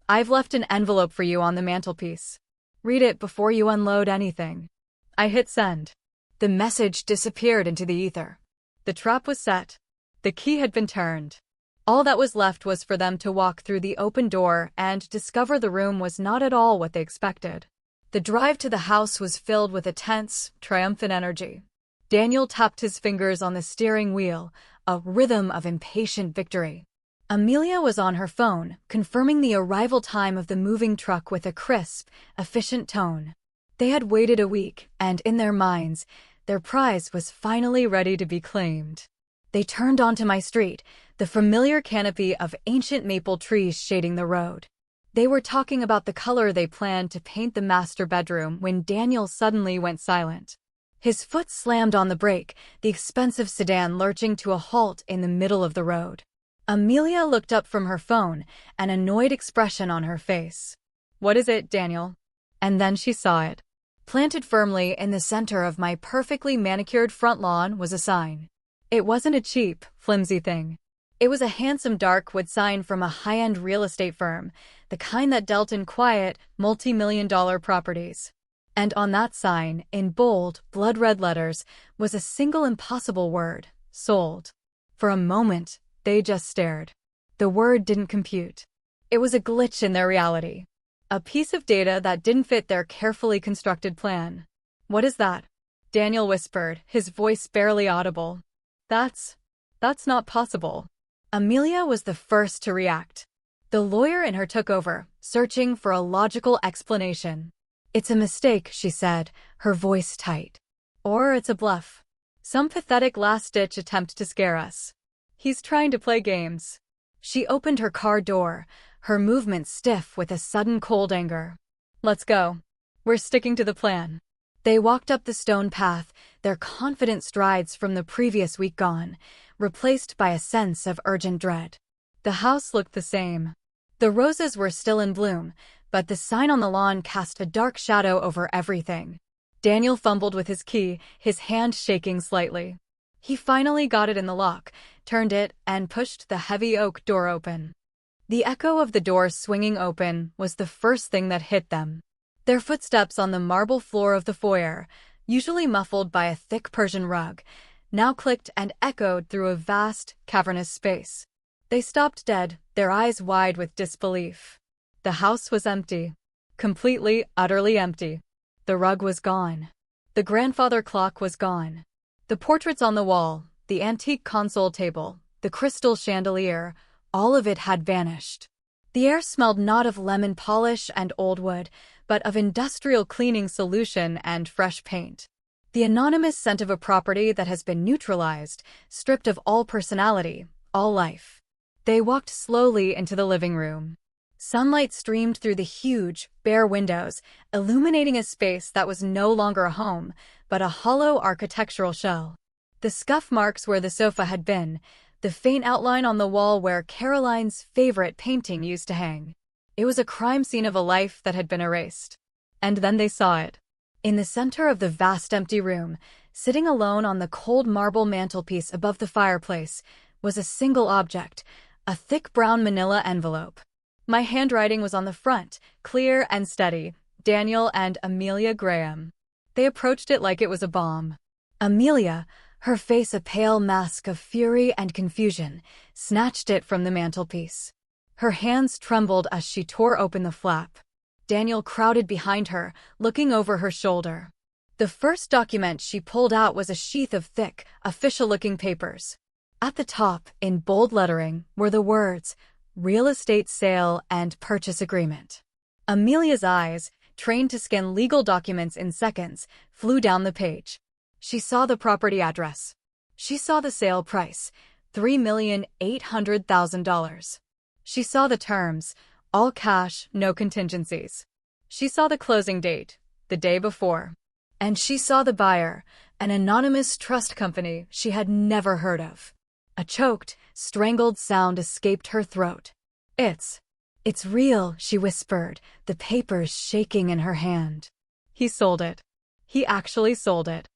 I've left an envelope for you on the mantelpiece. Read it before you unload anything. I hit send. The message disappeared into the ether. The trap was set. The key had been turned. All that was left was for them to walk through the open door and discover the room was not at all what they expected. The drive to the house was filled with a tense, triumphant energy. Daniel tapped his fingers on the steering wheel, a rhythm of impatient victory. Amelia was on her phone, confirming the arrival time of the moving truck with a crisp, efficient tone. They had waited a week, and in their minds, their prize was finally ready to be claimed. They turned onto my street, the familiar canopy of ancient maple trees shading the road. They were talking about the color they planned to paint the master bedroom when Daniel suddenly went silent. His foot slammed on the brake, the expensive sedan lurching to a halt in the middle of the road. Amelia looked up from her phone, an annoyed expression on her face. "What is it, Daniel?" And then she saw it. Planted firmly in the center of my perfectly manicured front lawn was a sign. It wasn't a cheap, flimsy thing. It was a handsome dark wood sign from a high-end real estate firm, the kind that dealt in quiet, multi-million-dollar properties. And on that sign, in bold, blood-red letters, was a single impossible word: sold. For a moment, they just stared. The word didn't compute. It was a glitch in their reality. A piece of data that didn't fit their carefully constructed plan. "What is that?" Daniel whispered, his voice barely audible. That's not possible." Amelia was the first to react. The lawyer in her took over, searching for a logical explanation. "It's a mistake," she said, her voice tight. "Or it's a bluff. Some pathetic last-ditch attempt to scare us. He's trying to play games." She opened her car door, her movements stiff with a sudden cold anger. "Let's go. We're sticking to the plan." They walked up the stone path, their confident strides from the previous week gone, replaced by a sense of urgent dread. The house looked the same. The roses were still in bloom, but the sign on the lawn cast a dark shadow over everything. Daniel fumbled with his key, his hand shaking slightly. He finally got it in the lock, turned it, and pushed the heavy oak door open. The echo of the door swinging open was the first thing that hit them. Their footsteps on the marble floor of the foyer, usually muffled by a thick Persian rug, now clicked and echoed through a vast, cavernous space. They stopped dead, their eyes wide with disbelief. The house was empty. Completely, utterly empty. The rug was gone. The grandfather clock was gone. The portraits on the wall, the antique console table, the crystal chandelier, all of it had vanished. The air smelled not of lemon polish and old wood, but of industrial cleaning solution and fresh paint. The anonymous scent of a property that has been neutralized, stripped of all personality, all life. They walked slowly into the living room. Sunlight streamed through the huge, bare windows, illuminating a space that was no longer a home, but a hollow architectural shell. The scuff marks where the sofa had been, the faint outline on the wall where Caroline's favorite painting used to hang. It was a crime scene of a life that had been erased. And then they saw it. In the center of the vast empty room, sitting alone on the cold marble mantelpiece above the fireplace, was a single object, a thick brown manila envelope. My handwriting was on the front, clear and steady: Daniel and Amelia Graham. They approached it like it was a bomb. Amelia, her face a pale mask of fury and confusion, snatched it from the mantelpiece. Her hands trembled as she tore open the flap. Daniel crowded behind her, looking over her shoulder. The first document she pulled out was a sheath of thick, official-looking papers. At the top, in bold lettering, were the words, "Real estate sale and purchase agreement." Amelia's eyes, trained to scan legal documents in seconds, flew down the page. She saw the property address. She saw the sale price, $3,800,000. She saw the terms, all cash, no contingencies. She saw the closing date, the day before. And she saw the buyer, an anonymous trust company she had never heard of. A choked, strangled sound escaped her throat. It's real," she whispered, the papers shaking in her hand. "He sold it. He actually sold it."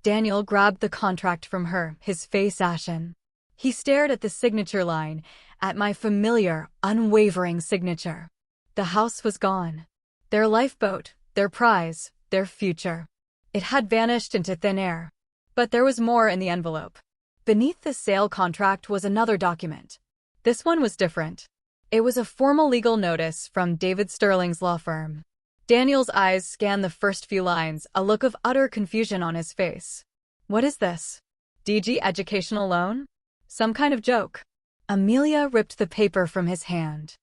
Daniel grabbed the contract from her, his face ashen. He stared at the signature line, at my familiar, unwavering signature. The house was gone. Their lifeboat, their prize, their future. It had vanished into thin air. But there was more in the envelope. Beneath the sale contract was another document. This one was different. It was a formal legal notice from David Sterling's law firm. Daniel's eyes scanned the first few lines, a look of utter confusion on his face. What is this? DG educational loan? Some kind of joke. Amelia ripped the paper from his hand.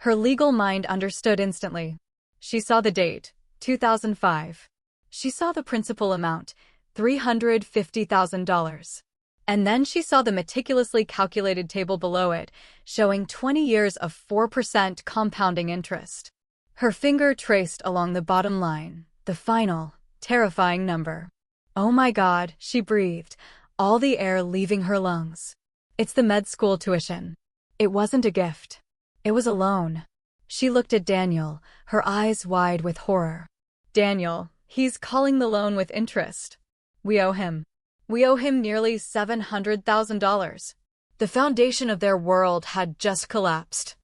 Her legal mind understood instantly. She saw the date, 2005. She saw the principal amount, $350,000. And then she saw the meticulously calculated table below it, showing 20 years of 4% compounding interest. Her finger traced along the bottom line, the final, terrifying number. Oh my God, she breathed, all the air leaving her lungs. It's the med school tuition. It wasn't a gift. It was a loan. She looked at Daniel, her eyes wide with horror. Daniel, he's calling the loan with interest. We owe him. We owe him nearly $700,000. The foundation of their world had just collapsed.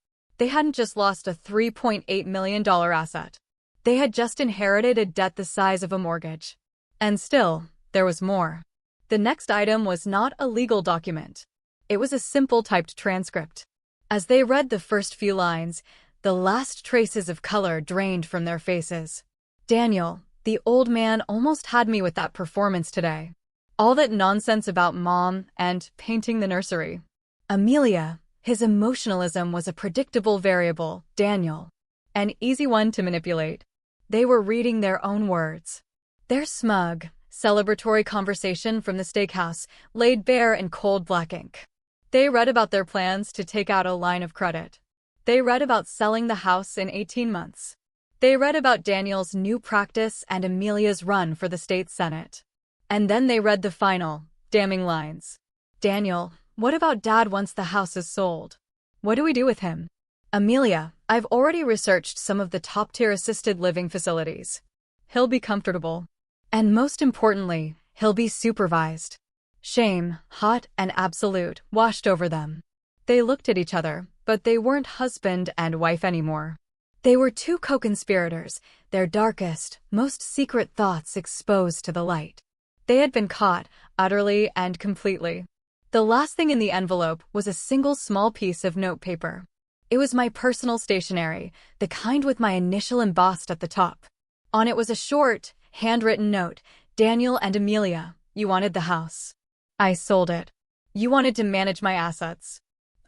They hadn't just lost a $3.8 million asset. They had just inherited a debt the size of a mortgage. And still, there was more. The next item was not a legal document. It was a simple typed transcript. As they read the first few lines, the last traces of color drained from their faces. Daniel, the old man, almost had me with that performance today. All that nonsense about mom and painting the nursery. Amelia, his emotionalism was a predictable variable. Daniel, an easy one to manipulate. They were reading their own words. Their smug, celebratory conversation from the steakhouse laid bare in cold black ink. They read about their plans to take out a line of credit. They read about selling the house in 18 months. They read about Daniel's new practice and Amelia's run for the state senate. And then they read the final, damning lines. Daniel, what about Dad once the house is sold? What do we do with him? Amelia, I've already researched some of the top-tier assisted living facilities. He'll be comfortable. And most importantly, he'll be supervised. Shame, hot and absolute, washed over them. They looked at each other, but they weren't husband and wife anymore. They were two co-conspirators, their darkest, most secret thoughts exposed to the light. They had been caught, utterly and completely. The last thing in the envelope was a single small piece of notepaper. It was my personal stationery, the kind with my initial embossed at the top. On it was a short, handwritten note. Daniel and Amelia, you wanted the house. I sold it. You wanted to manage my assets.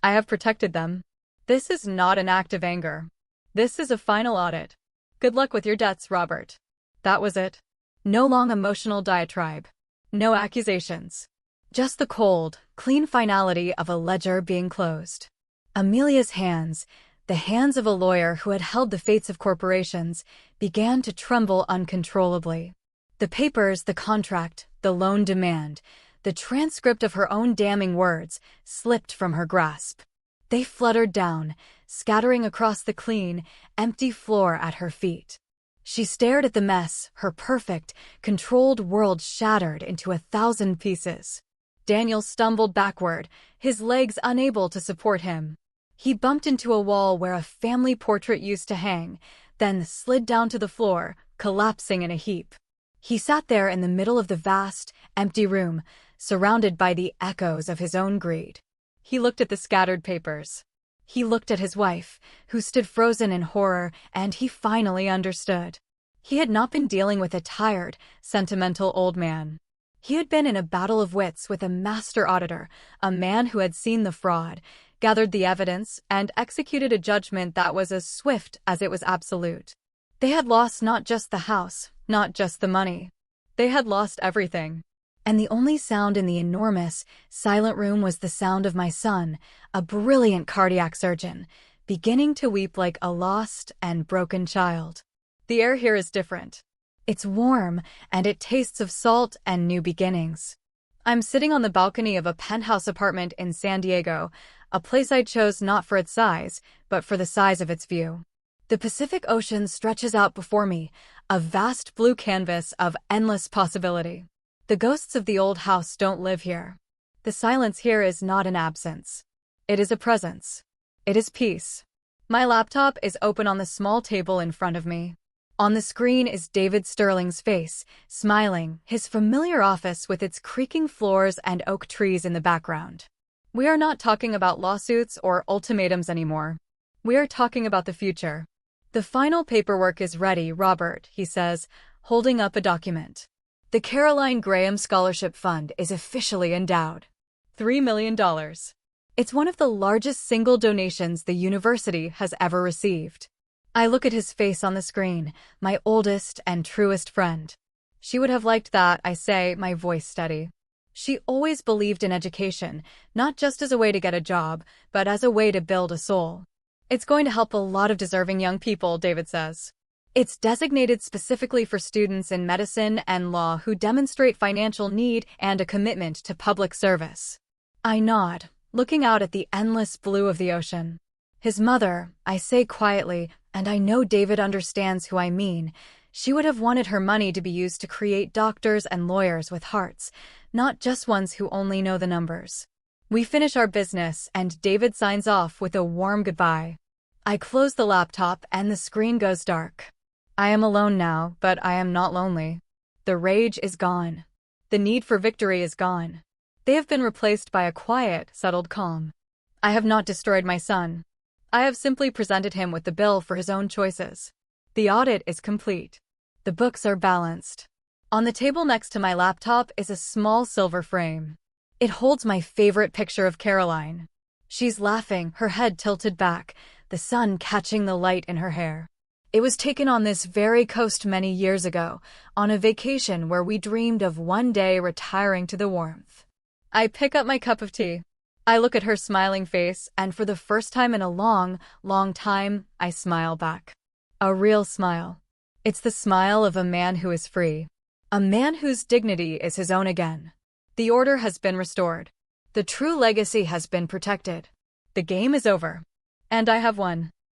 I have protected them. This is not an act of anger. This is a final audit. Good luck with your debts, Robert. That was it. No long emotional diatribe. No accusations. Just the cold, clean finality of a ledger being closed. Amelia's hands, the hands of a lawyer who had held the fates of corporations, began to tremble uncontrollably. The papers, the contract, the loan demand, the transcript of her own damning words, slipped from her grasp. They fluttered down, scattering across the clean, empty floor at her feet. She stared at the mess, her perfect, controlled world shattered into 1,000 pieces. Daniel stumbled backward, his legs unable to support him. He bumped into a wall where a family portrait used to hang, then slid down to the floor, collapsing in a heap. He sat there in the middle of the vast, empty room, surrounded by the echoes of his own greed. He looked at the scattered papers. He looked at his wife, who stood frozen in horror, and he finally understood. He had not been dealing with a tired, sentimental old man. He had been in a battle of wits with a master auditor, a man who had seen the fraud, gathered the evidence, and executed a judgment that was as swift as it was absolute. They had lost not just the house, not just the money. They had lost everything. And the only sound in the enormous, silent room was the sound of my son, a brilliant cardiac surgeon, beginning to weep like a lost and broken child. The air here is different. It's warm, and it tastes of salt and new beginnings. I'm sitting on the balcony of a penthouse apartment in San Diego, a place I chose not for its size, but for the size of its view. The Pacific Ocean stretches out before me, a vast blue canvas of endless possibility. The ghosts of the old house don't live here. The silence here is not an absence. It is a presence. It is peace. My laptop is open on the small table in front of me. On the screen is David Sterling's face, smiling, his familiar office with its creaking floors and oak trees in the background. We are not talking about lawsuits or ultimatums anymore. We are talking about the future. The final paperwork is ready, Robert, he says, holding up a document. The Caroline Graham Scholarship Fund is officially endowed. $3 million. It's one of the largest single donations the university has ever received. I look at his face on the screen, my oldest and truest friend. She would have liked that, I say, my voice steady. She always believed in education, not just as a way to get a job, but as a way to build a soul. It's going to help a lot of deserving young people, David says. It's designated specifically for students in medicine and law who demonstrate financial need and a commitment to public service. I nod, looking out at the endless blue of the ocean. His mother, I say quietly, and I know David understands who I mean, she would have wanted her money to be used to create doctors and lawyers with hearts, not just ones who only know the numbers. We finish our business, and David signs off with a warm goodbye. I close the laptop, and the screen goes dark. I am alone now, but I am not lonely. The rage is gone. The need for victory is gone. They have been replaced by a quiet, settled calm. I have not destroyed my son. I have simply presented him with the bill for his own choices. The audit is complete. The books are balanced. On the table next to my laptop is a small silver frame. It holds my favorite picture of Caroline. She's laughing, her head tilted back, the sun catching the light in her hair. It was taken on this very coast many years ago, on a vacation where we dreamed of one day retiring to the warmth. I pick up my cup of tea. I look at her smiling face, and for the first time in a long, long time, I smile back. A real smile. It's the smile of a man who is free. A man whose dignity is his own again. The order has been restored. The true legacy has been protected. The game is over. And I have won.